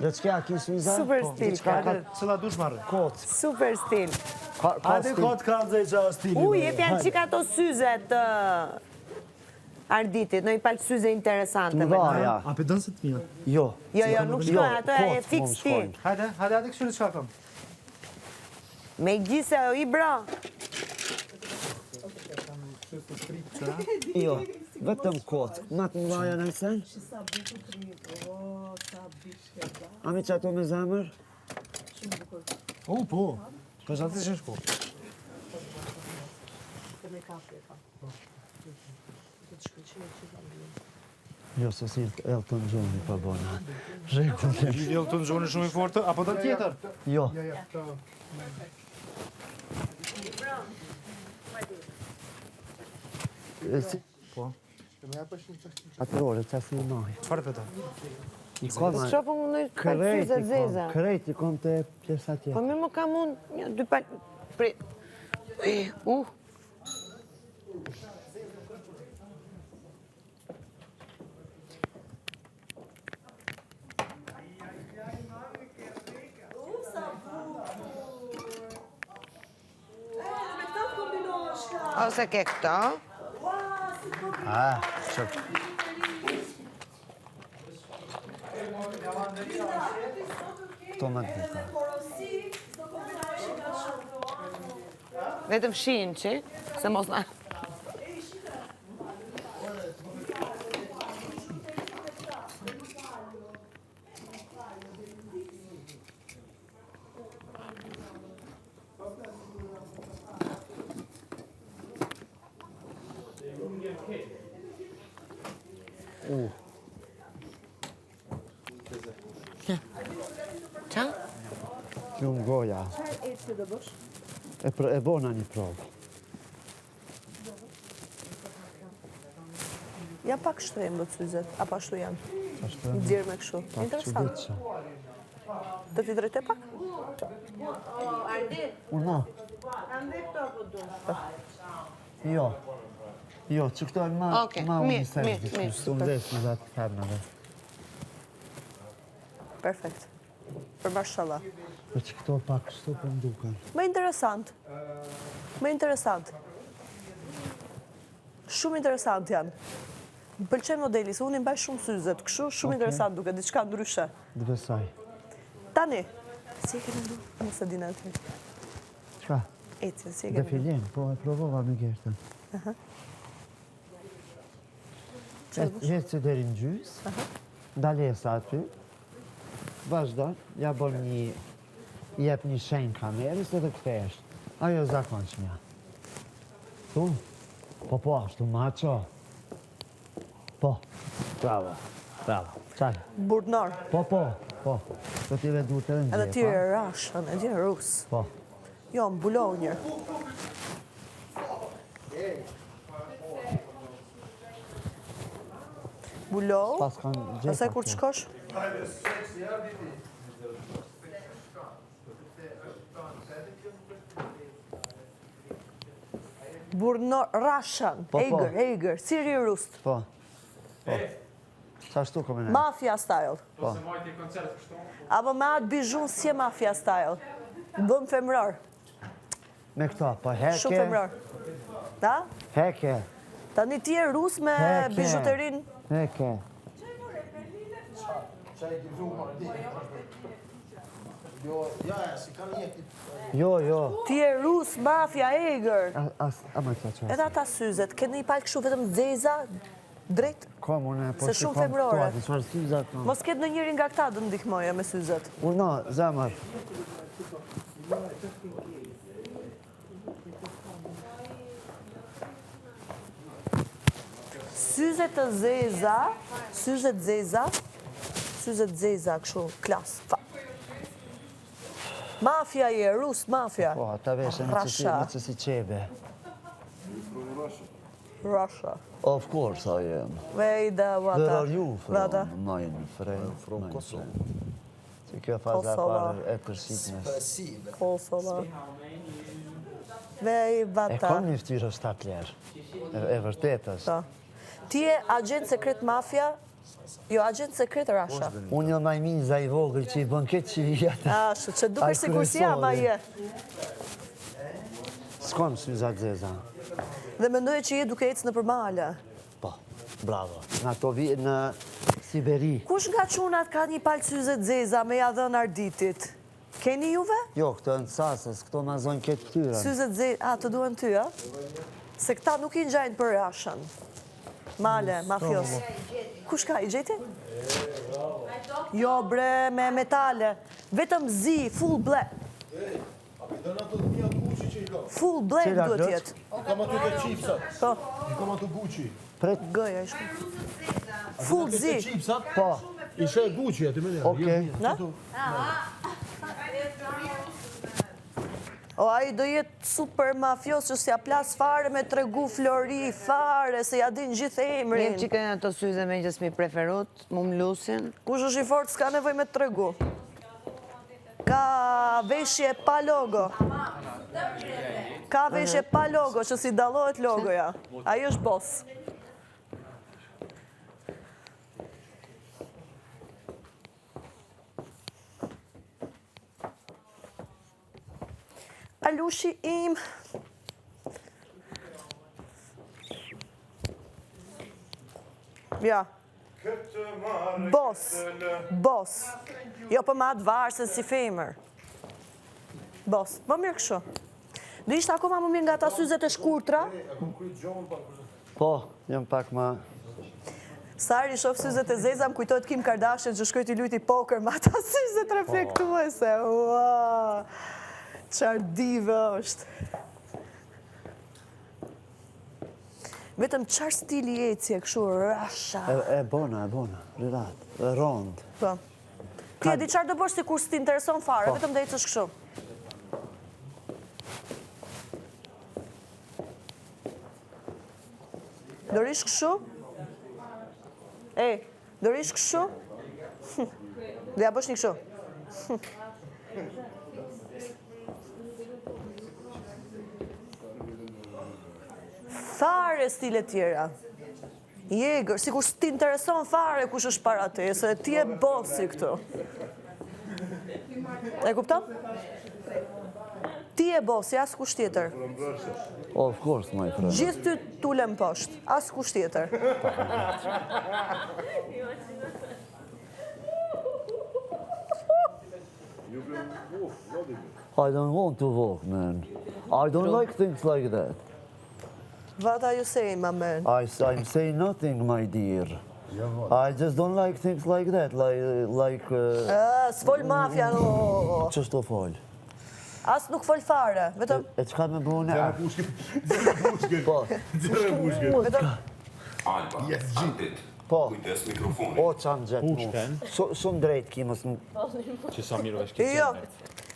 Leçka ki syza? Super stil. Cëlla dush marrë? Kot. Super stil. Hajde kot kalze i qa stili. Jep janë qika ato syzet Arditit, në i palë syze interesante. Mbaja. A pe dënë se të mija? Jo. Jo, nuk shkojnë, ato e fix ti. Hajde këshyri qka kam. Me gjise o i bra. Jo, vetëm kot. Ma të mbaja në sen? A mi që ato me zemër? Po. Ka shatë të shko. Jo, se si Elton John pa bona. Rekull. Elton John shumë i fortë, apo të tjetër? Jo. Po. Atërore, që si i noj. Qfarë pëta? Po shofëm në palë syzet zeza. Kërejt i kom të pjesa tjetër. Po mi më kam unë, një, dy palë... Ose ke këto? Që... Këto më të buka. Vetëm shinë që, se mos në... Qa? Kjo më goja. E bona një provë. Ja pak shtu e mbët syzet, apo ashtu janë? Dzirë me kështu. Interesant. Të t'i drejte pak? Uno. Jo. Jo, që këto e ma unë i sërgjë. Së më dhe së dhe të kërnave. Perfekt. Për mashallah. Po që këto pak shtu për më duken. Më interesant. Më interesant. Shumë interesant janë. Më pëlqen modeli, se unë i mbaj shumë syzet. Kështu shumë interesant duke, diçka ndryshe. Dhe besaj. Tani, si e kene ndu? Më se dina të një. Qa? Eci, si e kene ndu? Defilin, po e provova me gertën. Hecë që deri në gjysë, ndalesa aty, vazhdon, ja bon një, jep një shenjë kamerës edhe këthesh. Ajo zakonçmja. Tu? Po, ashtu macho. Po. Bravo. Qaj? Burdnar. Po. Do t'i vedut edhe në gjepa. Edhe ti e rashën, e gjenë rus. Po. Jo, më bulohu njërë. Bulohu, Pas kanë gjepa. asaj kur të shkosh? Burnor, Russian, Eiger, Siri Rust. Po. Qa shtu kom e ne? Mafia style. Po. Apo me atë bijun si e mafia style. Bëm femrar. Me këto, po heke. Shumë femrar. Da? Heke. Tani ti e rus me bijuterin. Heke. Jo. Ti e rus, mafia, Eiger. Ama të qasë. Edhe ata syzet, keni i palë këshu vetëm zeza, drejt, Komune, po se shumë femrore. Qfarë syzat në? Mos ketë në njëri nga këta dë ndihmoja me syzet. Uno, zemër. Syzet të zeza, syzet zeza këshu, klas, fa. Mafia je, rus, mafia. Po, ta veshe në që si qebe. Russia. Of course I am. Vejda, vata. Where are you from? Vata. My friend. From Kosovo. Që kjo faza Kosova. parë e përshitmes. Kosova. Vej, E vata. kam një ftyrë 7 lërë. E vërtet është. Ti e agent sekret mafia, Jo, agent sekret Rasha. Unë jam majminza i vogël që i bën këtë që vjetë. Ashtu, që duke si kur si jam aje. S'kam syzat zeza. Dhe mendoj që je duke ecë në përmale. Po, bravo. Në ato vijë në Siberi. Kush nga qunat ka një palë syze zeza me ja dhënë Arditit? Keni juve? Jo, këto në sasës, këto ma zonë këtë tyra. Syze zeza, a, të duen ty, a? Se këta nuk i njajnë për Rashën. Male, mafios. Kush ka, i gjeti? Jo, bre, me metale. Vetëm zi, full black. Full black duhet jetë. Kam aty të qipsat. Po, Kam aty Gucci. gëja ishte. Full zi. Qipsat? Po, Ishe Gucci aty me ne. okej. Na? O, a i do jetë super mafios që s'ja plas fare me tregu Flori, fare, se ja din gjithë emrin. Mirë që kënë ato syze me që s'mi preferut, mu më lusin. Kush është i fort s'ka nevoj me tregu. Ka veshje pa logo. Ka veshje pa logo, që si dalohet logoja. Ajo është boss. Alushi im. Ja. Boss. Jo për ma atë varse si femër. Boss. Më mirë kështu. Do ishte akoma më mirë nga ta syzet e shkurtra? Po, jam pak ma... Sari shof syzet e zeza, më kujtojt Kim Kardashian që shkoj t'i lujti poker, ma ta syzet reflektuese. Ua, qar dive është. Vetëm qar stili eci e këshu Rasha. E bona, rilat, rond. Po. Ti e di qarë do bësh si kur s'ti intereson fare, vetëm dhe ecësh këshu. Do rish këshu? Do rish këshu? Dhe ja bësh një këshu. Fare stile tjera. Jegër, si kur s'ti intereson fare kush është para te, se ti e bossi këtu. E kupton? Ti e bossi, as kush tjetër. Of course, my friend. Gjithë ty t'ulem poshtë, as kush tjetër. I don't want to walk, man. I don't like things like that. What are you saying, my man? I'm saying nothing, my dear. I just don't like things like that, S'fol mafja, no. Që shto fol? As nuk fol fare, vetëm... E qka me bëne? Po, Vetëm... Alba, Ardit, po. kujdes mikrofoni. O, qanë gjetë mu. Shumë drejt, kimës mu. Që sa mirë është Jo,